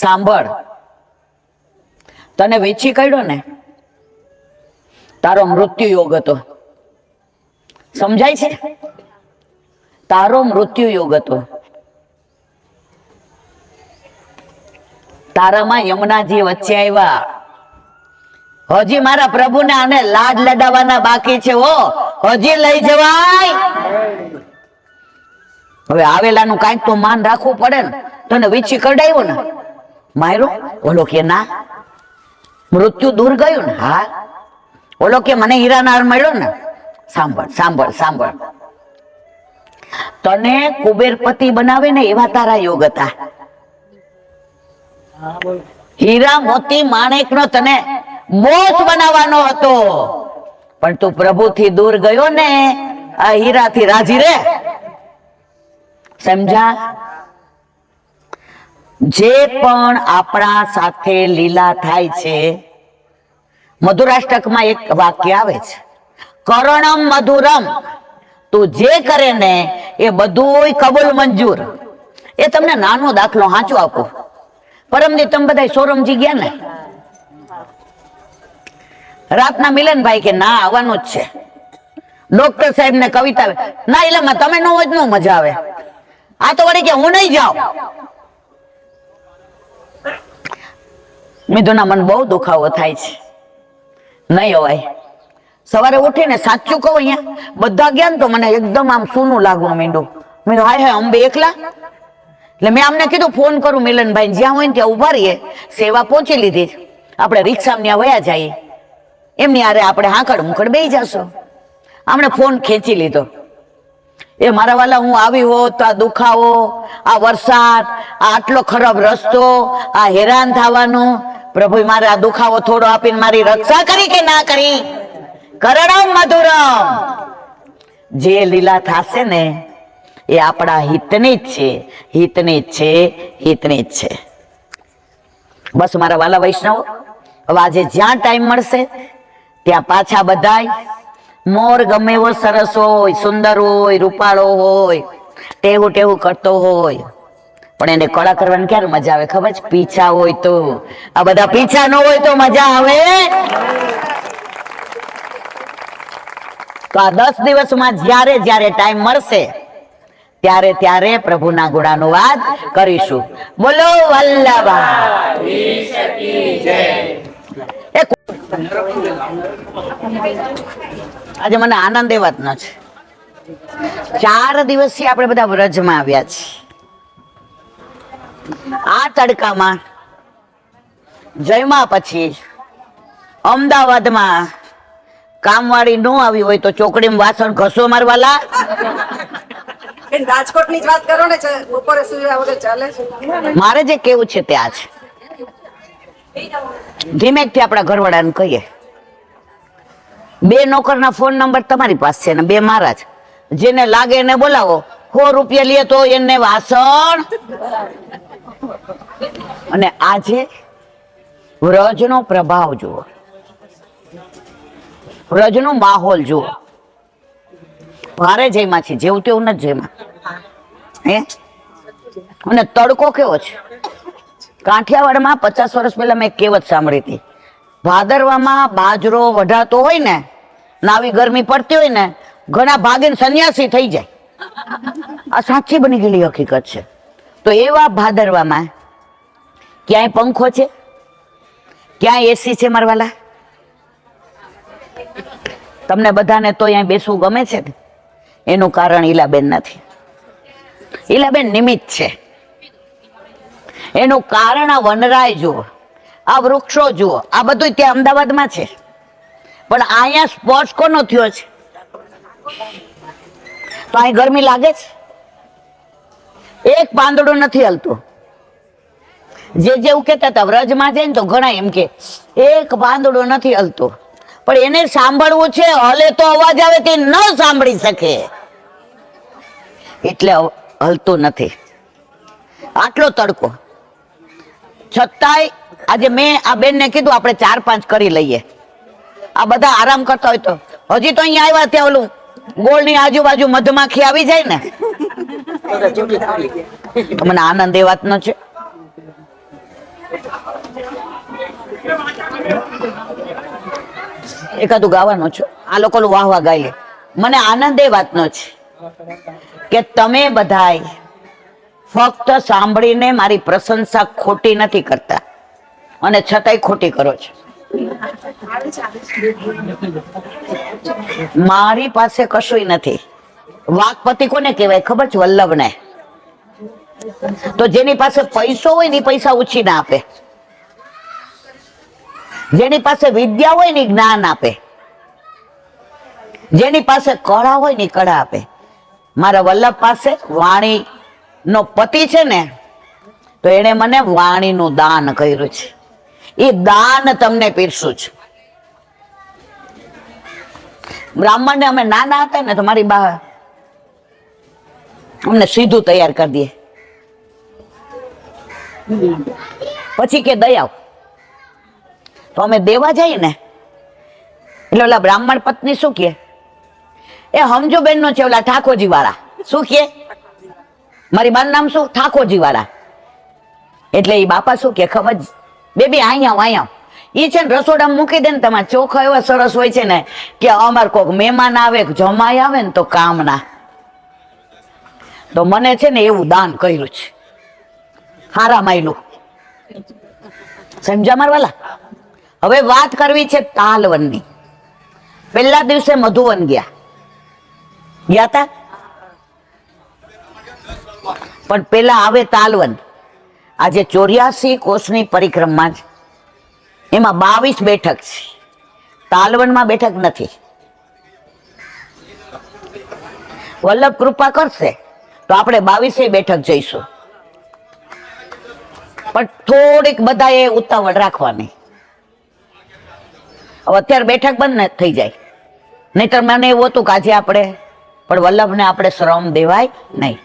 સાંભળ, તને વેચી કાઢ્યો ને તારો મૃત્યુ યોગ હતો. સમજાય છે? તારો મૃત્યુ યોગ હતો. તારામાં યમુનાજી વચ્ચે આવ્યા. હજી મારા પ્રભુને આને લાડ લડાવવાના બાકી છે. હજી લઈ જવાય. હવે આવેલાનું કાંઈક તો માન રાખવું પડે ને. તને વીછી કઢાવ્યો ને માયરો, ઓલો કે ના મૃત્યુ દૂર ગયું ને. હા ઓલો કે મને હીરાનો હાર મળ્યો ને. સાંભળ સાંભળ સાંભળ, તને કુબેરપતિ બનાવે ને એવા તારા યોગ હતા. હીરા મોતી માણેક નો તને બોસ બનાવવાનો હતો, પણ તું પ્રભુથી દૂર ગયો ને આ હીરાથી રાજી રે. સમજા? જે પણ આપણા સાથે લીલા થાય છે, મધુરાષ્ટકમાં એક વાક્ય આવે છે, કરણમ મધુરમ. તું જે કરે ને એ બધું કબૂલ મંજૂર. એ તમને નાનો દાખલો સાચો આપો. પરમદી તમે બધા સોરમજી ગયા ને, રાતના મિલનભાઈ કે ના આવવાનું જ છે. ડોક્ટર સાહેબ ને કવિતા ના એટલે તમે ન હોય તો મજા આવે. આ તો વળી કે હું નહીં જાઉં. મિથુના મને બહુ દુખાવો થાય છે, નહીં અવાય. સવારે ઉઠીને સાચું કહું અહીંયા બધા ગયા ને તો મને એકદમ આમ સૂનું લાગવા માંડ્યું. મેં હાય હાય અંબે એકલા. એટલે મેં અમને કીધું ફોન કરું મિલનભાઈ, જ્યાં હોય ને ત્યાં ઉભા રહીએ, સેવા પહોંચી લીધી, આપણે રિક્ષામાં ત્યાં વયા જઈએ, એમની આરે આપણે હાંકડ મુકડ બેસી જશું. આમણે ફોન ખેંચી લીધો. એ મારા વાલા હું આવી હોત તો આ દુખાવો, આ વરસાદ, આ આટલો ખરાબ રસ્તો, આ હેરાન થવાનું, પ્રભુ મારે આ દુખાવો થોડો આપીને મારી રક્ષા કરી કે ના કરી? કરણમ મધુરમ. જે લીલા થાશે ને એ આપણા હિતની જ છે, હિતની જ છે, હિતની જ છે. બસ મારા વાલા વૈષ્ણવ, હવે આજે જ્યાં ટાઈમ મળશે ત્યાં પાછા બધાય મોર ગમે એવો સરસ હોય, સુંદર હોય, રૂપાળો હોય, ટેવું ટેવું કરતો હોય, પણ એને કળા કરવાની ક્યારે મજા આવે ખબર છે? પીછા હોય તો. આ બધા પીછા ન હોય તો મજા આવે? તો આ 10 દિવસમાં જ્યારે જ્યારે ટાઈમ મળશે ત્યારે ત્યારે પ્રભુના ગુણાનુવાદ કરીશું. બોલો વલ્લભા. આજે મને આનંદ એ વાતનો છે, 4 દિવસથી આપણે બધા વ્રજમાં આવ્યા છીએ. આ તડકામાં જયમાં પછી અમદાવાદમાં કામવાળી ન આવી હોય તો ચોકડીમાં વાસણ ઘસો મારવાલા. રાજકોટ ની વાત કરો ને, બપોરે સુવ્યા વગર ચાલે છે. મારે જે કેવું છે તે આ છે. ધીમેકથી આપણા ઘરવાળાને કહીએ, 2 નોકરના ફોન નંબર તમારી પાસે છે ને 2 મારા છે. જેને લાગે એને બોલાવો. 100 રૂપિયા લે તો એને વાસણ. અને આજે વ્રજનો પ્રભાવ જુઓ, વ્રજનો માહોલ જુઓ. ભારે જયમાં છે, જેવું તેવું નથી જયમાં. હે અને તડકો કેવો છે. કાઠિયાવાડમાં 50 વર્ષ પહેલા મેં કહેવત સાંભળી હતી, ભાદરવામાં બાજરો વઢાતો હોય ને, નાવી ગરમી પડતી હોય ને, ઘણા ભાગીને સંન્યાસી થઈ જાય. આ સાચી બની ગયેલી હકીકત છે. તો એવા ભાદરવામાં ક્યાંય પંખો છે, ક્યાં એસી છે મારવાલા? તમને બધાને તો અહીંયા બેસવું ગમે છે ને? એનું કારણ ઈલાબેન નથી. ઈલાબેન નિમિત્ત છે. એનું કારણ આ વનરાય જુઓ, આ વૃક્ષો જુઓ, આ બધું ત્યાં અમદાવાદમાં છે. પણ અહીંયા સ્પોર્ટ્સ કોનો થયો છે? તો અહીં ગરમી લાગે છે? એક પાંદડું નથી હલતું. જે જેવું કહેતા હતા વ્રજમાં જાય ને તો ઘણા એમ કે એક પાંદડું નથી હલતું, પણ એને સાંભળવું છે. હલે તો અવાજ આવે તે ન સાંભળી શકે, એટલે હલતું નથી. આટલો તડકો છતાંય આજે મેં આ બેનને કીધું આપણે 4-5 કરી લઈએ. આ બધા આરામ કરતા હોય તો હજી તો અહીંયા આવ્યા ત્યાં ઓલું ગોળની આજુબાજુ મધમાખી આવી જાય ને તો મને આનંદ એ વાતનો છે. એકાદું ગાવાનું છે, આ લોકો વાહ વાહ ગાઈ લે. મને આનંદ એ વાતનો છે કે તમે બધાય ફક્ત સાંભળીને મારી પ્રશંસા ખોટી નથી કરતા અને છતાંય ખોટી કરો છો. મારી પાસે કશુંય નથી. વાકપતિ કોને કહેવાય ખબર છે? વલ્લભને. તો જેની પાસે પૈસો હોય ને પૈસા ઉછી ના આપે, જેની પાસે વિદ્યા હોય ને જ્ઞાન આપે, જેની પાસે કળા હોય ને કળા આપે. મારા વલ્લભ પાસે વાણી નો પતિ છે ને, તો એને મને વાણીનું દાન કર્યું છે. એ દાન તમને પીરસું છું. બ્રાહ્મણને અમે નાના હતા ને તો મારી બા અમને સીધું તૈયાર કરી દે. પછી કે દયાવ તો અમે દેવા જઈએ ને એટલે ઓલા બ્રાહ્મણ પત્ની શું કે, એ હમજો બેન નો છે ઓલા ઠાકોરજી વાળા. શું કે? મારી બાનું નામ શું? ઠાકોરજી વાળા. એટલે એ બાપા શું કે ખબર? બેબી અહીંયા ઈ છે ને રસોડામાં મૂકી દે ને, તમારા ચોખા એવા સરસ હોય છે ને કે અમાર કોક મહેમાન આવે જમાઈ આવે ને તો કામ ના. તો મને છે ને એવું દાન કર્યું છે. હારા માયલું. સમજા મારવાલા? હવે વાત કરવી છે તાલવનની. પહેલા દિવસે મધુવન ગયા તા, પણ પેલા આવે તાલવન. આજે 84 કોષની પરિક્રમા છે, એમાં 22 બેઠક છે. તાલવનમાં બેઠક નથી. વલ્લભ કૃપા કરશે તો આપણે 22 બેઠક જઈશું, પણ થોડીક બધાએ ઉતાવળ રાખવાની. હવે અત્યારે બેઠક બંધ થઈ જાય, નહીતર મને એવું હતું કે આજે આપણે પણ વલ્લભને આપણે શ્રમ દેવાય નહીં.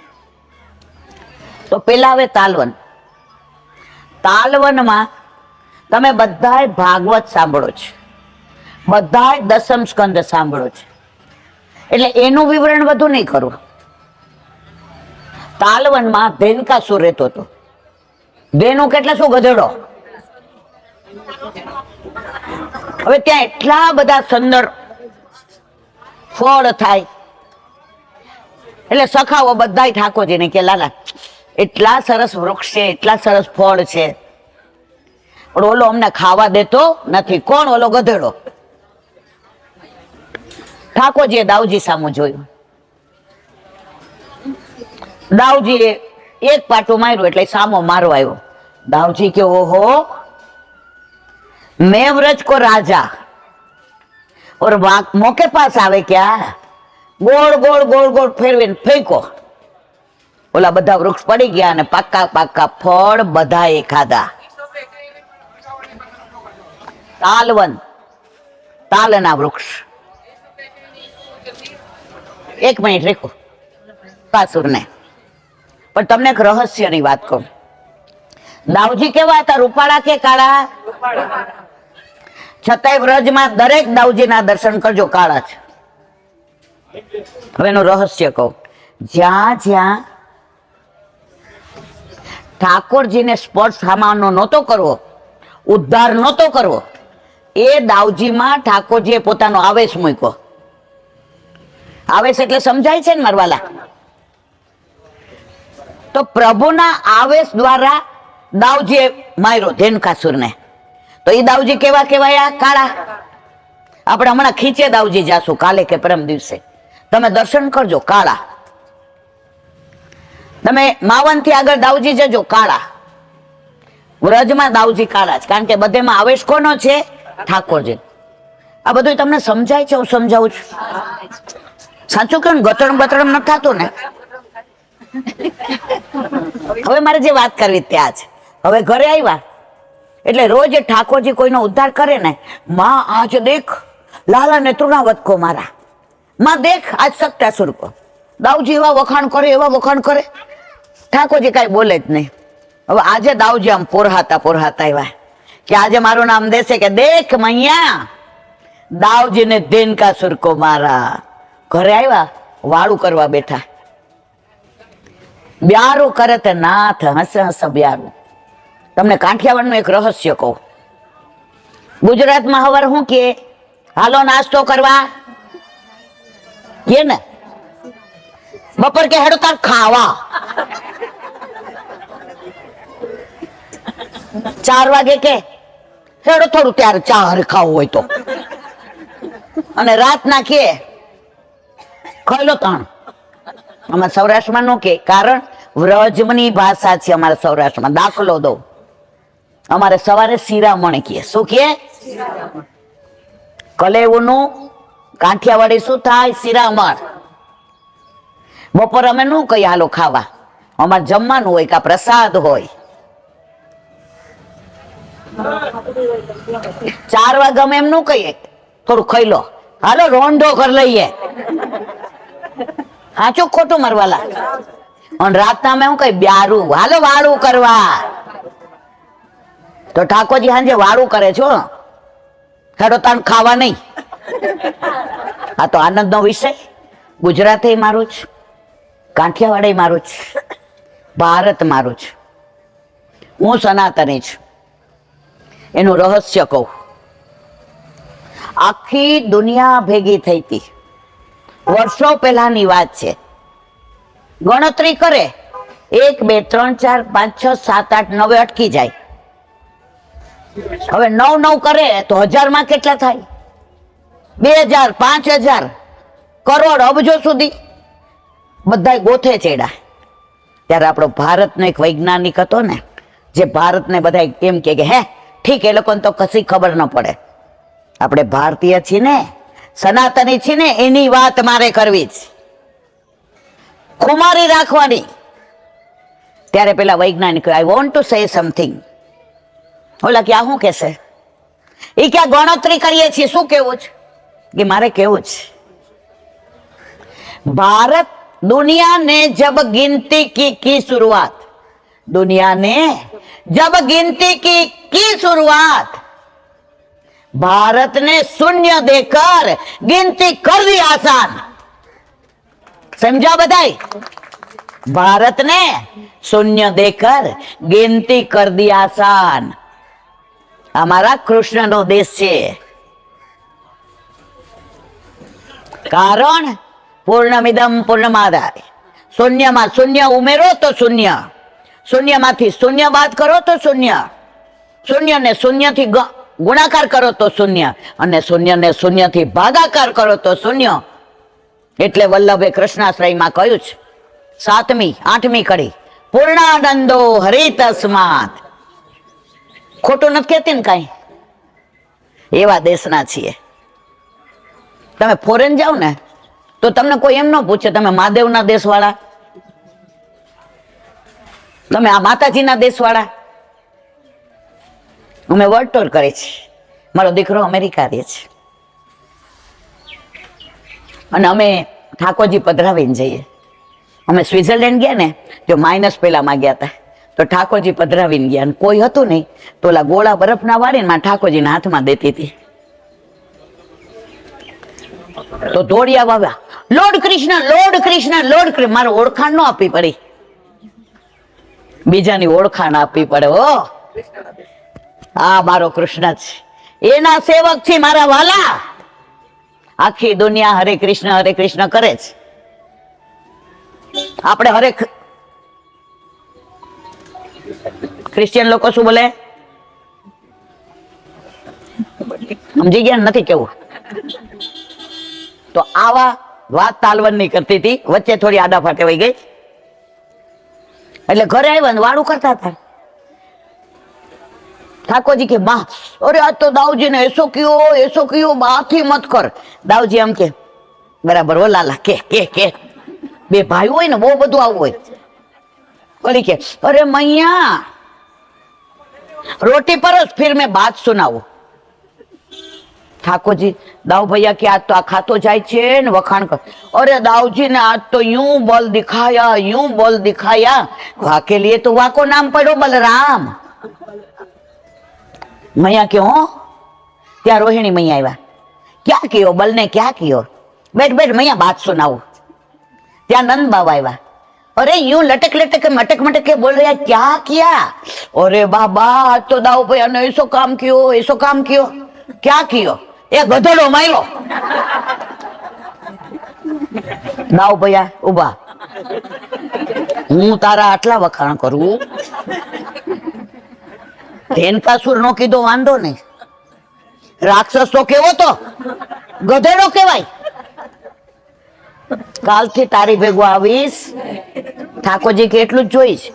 તો પેલા હવે તાલવન. તાલવનમાં તમે બધાય ભાગવત સાંભળો છો, બધાય દસમ સ્કંદ સાંભળો છો, એટલે એનું વિવરણ વધુ નહીં કરું. તાલવનમાં ધેનુકાસુર રહેતો હતો. ધેનુ કેટલા શું? ગધેડો. હવે ત્યાં એટલા બધા સુંદર ફળ થાય એટલે સખાઓ બધાય ઠાકોરજીને કે લાલા એટલા સરસ વૃક્ષ છે, એટલા સરસ ફળ છે, પણ ઓલો અમને ખાવા દેતો નથી. કોણ? ઓલો ગધેડો. ઠાકોરજીએ દાઉજી સામું જોયું. દાઉજીએ એક પાટું માર્યું એટલે સામો મારો આવ્યો. દાઉજી કે ઓહો, मैं व्रज को राजा और मौके पास आवे क्या? गोल गोल गोल गोल फेरवीने फेंको. ओला बधा वृक्ष पड़ी गया ने पाका पाका फळ बधाए खाधा. तालवन, तालना वृक्ष. एक मिनिट रेखो कासुर ने, पण तमने एक रहस्यनी वात कहूं. दाऊजी केवा हता? रूपाळा के काळा? छतांय व्रजमां दरेक दाऊजीना दर्शन करजो काळा छे. हवे एनुं रहस्य कहूं. ज्यां ज्यां ठाकोरजीने स्पर्श थामानो नहोतो करवो, उद्धार नहोतो करवो, ए दाऊजीमां ठाकोरजीए पोतानो आवेश मूक्यो. आवेश એટલે સમજાય છે ને મારવાલા? તો પ્રભુના આવેશ દ્વારા દાઉજીએ માર્યો ધેનુકાસુરને. તો એ દાઉજી કેવા કહેવાય? કાળા. આપણે હમણાં ખીચે દાઉજી જાશું કાલે કે પરમ દિવસે, તમે દર્શન કરજો કાળા. તમે માવન થી આગળ દાઉજી જજો કાળા. વ્રજમાં દાઉજી કાળા જ, કારણ કે બધેમાં આવેશ કોનો છે? ઠાકોરજી. આ બધું તમને સમજાય છે? હું સમજાવું છું. સાચું કહું, ગતરમ બતરમ ન થતું ને. હવે મારે જે વાત કરવી ત્યાં છે. હવે ઘરે આવ્યા એટલે રોજ ઠાકોરજી કોઈનો ઉદ્ધાર કરે ને, માં આજ દેખ લાલા ને તૃણાવત કો મારા, માં દેખ આજ સક્તાસુર કો. દાઉજી એવા વખાણ કરે, એવા વખાણ કરે, ઠાકોરજી કાંઈ બોલે જ નહીં. હવે આજે દાઉજી આમ પોરહાતા આવ્યા કે આજે મારું નામ દેશે કે દેખ મૈયા દાઉજી ને દેનકાસુર કો મારા. ઘરે આવ્યા, વાળું કરવા બેઠા. બ્યારું કરે તે નાથ હસ હસ બ્યારું. તમને કાઠિયાવાડનું એક રહસ્ય કહું. ગુજરાતમાં હવાર શું કે? હાલો નાસ્તો કરવા કે ને, બપોર કે હેડો તાર ખાવા. 4 વાગે કે હેડો થોડું ત્યારે ચા ખાવું હોય તો, અને રાતના કે ખાઈ લો તાણ. અમારા સૌરાષ્ટ્રમાં નો કે, કારણ વ્રજની ભાષા છે અમારા સૌરાષ્ટ્રમાં. દાખલો દો, અમારે સવારે શિરામણ કે. શું કે? કલેવનું કાઠિયાવાડી શું થાય? શિરામણ. બપોર અમે નું કહીએ હાલો ખાવા, અમારે જમવાનું હોય કે પ્રસાદ હોય. 4 વાગે અમે એમ નું કહીએ થોડું ખાઈ લો, હાલો રોંઢો કરી લઈએ. સાચું ખોટું મરવાલા? અને રાતના અમે શું કહીએ? બ્યારું, હાલો વાળું કરવા. તો ઠાકોરજી સાંજે વાળું કરે છો, હેડો તાન ખાવા નહીં. આ તો આનંદનો વિષય. ગુજરાતે મારું જ, કાઠિયાવાડે મારું જ, ભારત મારું જ. હું સનાતની છું. એનું રહસ્ય કહું. આખી દુનિયા ભેગી થઈ હતી, વર્ષો પહેલાની વાત છે. ગણતરી કરે 1 2 3 4 5 6 7 8 9 અટકી જાય. હવે 9 9 કરે તો 1000 માં કેટલા થાય? 2000 5000 કરોડ અબજો સુધી બધા ગોથે ચડ્યા. ત્યારે આપણો ભારતનો એક વૈજ્ઞાનિક હતો ને, જે ભારતને બધા એમ કે હે ઠીક, એ લોકોને તો કશી ખબર ન પડે. આપણે ભારતીય છીએ ને, સનાતની છીએ ને, એની વાત મારે કરવી જ, ખુમારી રાખવાની. ત્યારે પેલા વૈજ્ઞાનિક I want to say something. ઓલા કે આ શું કહેશે? એ ક્યાં ગણતરી કરીએ છીએ, શું કેવું છે? કે મારે કેવું છે, भारत दुनिया ने जब गिनती की शुरुआत, दुनिया ने जब गिनती की शुरुआत, भारत ने शून्य देकर गिनती कर दी आसान. समझा बताई? भारत ने शून्य देकर गिनती कर दी आसान. हमारा कृष्ण नो देश છે. કારણ પૂર્ણમિદમ પૂર્ણમાદાય. શૂન્યમાં શૂન્ય ઉમેરો તો શૂન્ય, શૂન્યમાંથી શૂન્ય બાદ કરો તો શૂન્ય, શૂન્યને શૂન્યથી ગુણાકાર કરો તો શૂન્ય, અને શૂન્યને શૂન્યથી ભાગાકાર કરો તો શૂન્ય. એટલે વલ્લભે કૃષ્ણાશ્રયમાં કહ્યું છે, 7મી 8મી કડી, પૂર્ણાનંદો હરિતસ્માત. ખોટું નથી કહેતી ને કાંઈ? એવા દેશના છીએ. તમે ફોરેન જાઓ ને તો તમને કોઈ એમ ન પૂછે તમે મહાદેવના દેશવાળા, તમે આ માતાજીના દેશવાળા. અમે વર્લ્ડ ટૂર કરી છે. મારો દીકરો અમેરિકા રહે છે, અને અમે ઠાકોરજી પધરાવીને જઈએ. અમે સ્વિટ્ઝરલેન્ડ ગયા ને, જો માઇનસ પેલામાં ગયા હતા, તો ઠાકોરજી પધરાવીને ગયા, અને કોઈ હતું નહીં, તો ઓલા ગોળા બરફના વાળીને માં ઠાકોરજીના હાથમાં દેતી હતી. તો દોડિયા વાવ્યા, lord Krishna lord Krishna lord Krishna. મારે ઓળખાણ ન આપવી પડી, બીજાની ઓળખાણ આપવી પડે. ઓ આ મારો કૃષ્ણ છે, એના સેવક છે મારા વાલા. આખી દુનિયા હરે કૃષ્ણ કરે છે. આપણે હરે ક્રિશ્ચિયન લોકો શું બોલે? સમજી ગયા ને? નથી કેવું. તો આવા વાત તાલવનની કરતી હતી, વચ્ચે થોડી આડાફાટે વહી ગઈ. એટલે ઘરે આવ્યા ને વાળું કરતા હતા. ઠાકોરજી કે બા, અરે આજ તો દાઉજી ને એસો કયો બાથી મત કર. દાઉજી આમ કે બરાબર હો લાલા, કે બે ભાઈ હોય ને બહુ બધું આવું હોય. ઓલી કે અરે મૈયા રોટી પરોસ, ફિર મેં બાત સુનાવું. ઠાકોરજી દાઉ ભૈયા કે આજ તો આ ખાતો જાય છે ને વખાણ કર. અરે દાઉજી ને આજ તો यूं बल दिखाया वाके लिए तो वाको नाम પડ્યો બલરામ. મૈયા કે હો. ત્યાં રોહિણી મૈયા આવ્યા. ક્યાં કિયો બલ ને, ક્યાં કિયો? બેઠ મૈયા બાત સુનાવું. ત્યાં નંદ બાબા આવ્યા. अरे यूं लटक मटक के बोल रहे हैं क्या किया? अरे बाबा आज तो दाऊ भैया ने ऐसो काम कियो. क्या कियो? ए गधેડો માર્યો. દાऊ ભૈયા ઉભા. હું તારા આટલા વખાણ કરું, ધેનકાસુર નો કીધો વાંધો નહીં, રાક્ષસ તો કેવો તો ગધેડો કેવાય. કાલથી તારી ભેગો આવીશ. ઠાકોરજી કે એટલું જ જોઈશ.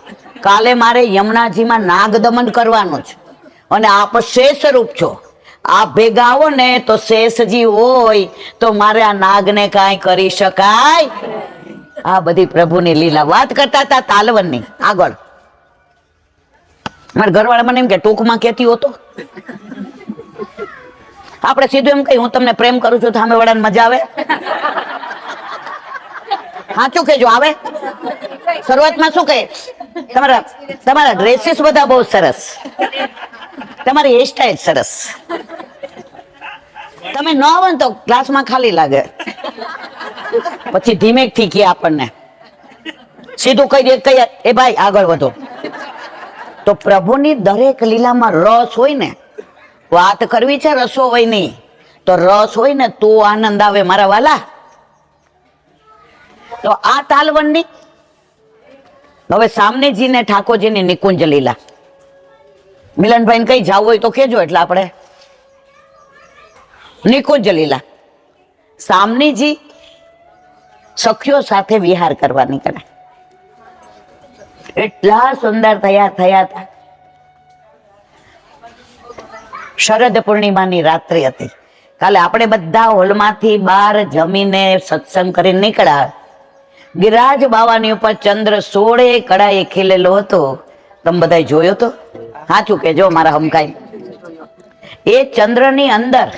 કાલે મારે યમુનાજીમાં નાગ દમન કરવાનો છે અને આપ શેષ રૂપ છો. આપ ભેગા આવો ને તો શેષજી હોય તો મારે આ નાગને કાંઈ કરી શકાય. આ બધી પ્રભુની લીલા વાત કરતા હતા તાલવનની. આગળ મારા ઘરવાળા મને એમ કે ટૂંકમાં કેતી હોતો. આપણે સીધું એમ કહી હું તમને પ્રેમ કરું છું, સામે વાળાને મજા આવે. સાચું કેજો આવે. શરૂઆતમાં શું કહે, તમારા ડ્રેસીસ બધા બહુ સરસ, તમારી હેરસ્ટાઈલ સરસ. તમે ન આવો ને તો ક્લાસમાં ખાલી લાગે. પછી ધીમેકથી કે આપણને સીધું કહી દે, કઈ એ ભાઈ આગળ વધો. તો પ્રભુની દરેક લીલામાં રસ હોય ને. વાત કરવી છે રસો હોય નહીં, તો રસ હોય ને તો આનંદ આવે મારા વાલા. તો આ તાલવનની હવે સામનેજી ને ઠાકોરજીની નિકુંજ લીલા. મિલનભાઈ ને કઈ જાવ હોય તો કેજો, એટલે આપણે નિકુંજ લીલા. સામનેજી સખીઓ સાથે વિહાર કરવા નીકળ્યા. એટલા સુંદર તૈયાર થયા હતા. શરદ પૂર્ણિમાની રાત્રિ હતી. કાલે આપણે બધા હોલમાંથી બહાર જમીને સત્સંગ કરીને નીકળ્યા. ગિરિરાજ બાવાની ઉપર ચંદ્ર 16 કળાએ ખીલેલો હતો. તમે બધા જોયો તો? સાચું કેજો મારા હમકાઈ. એ ચંદ્રની અંદર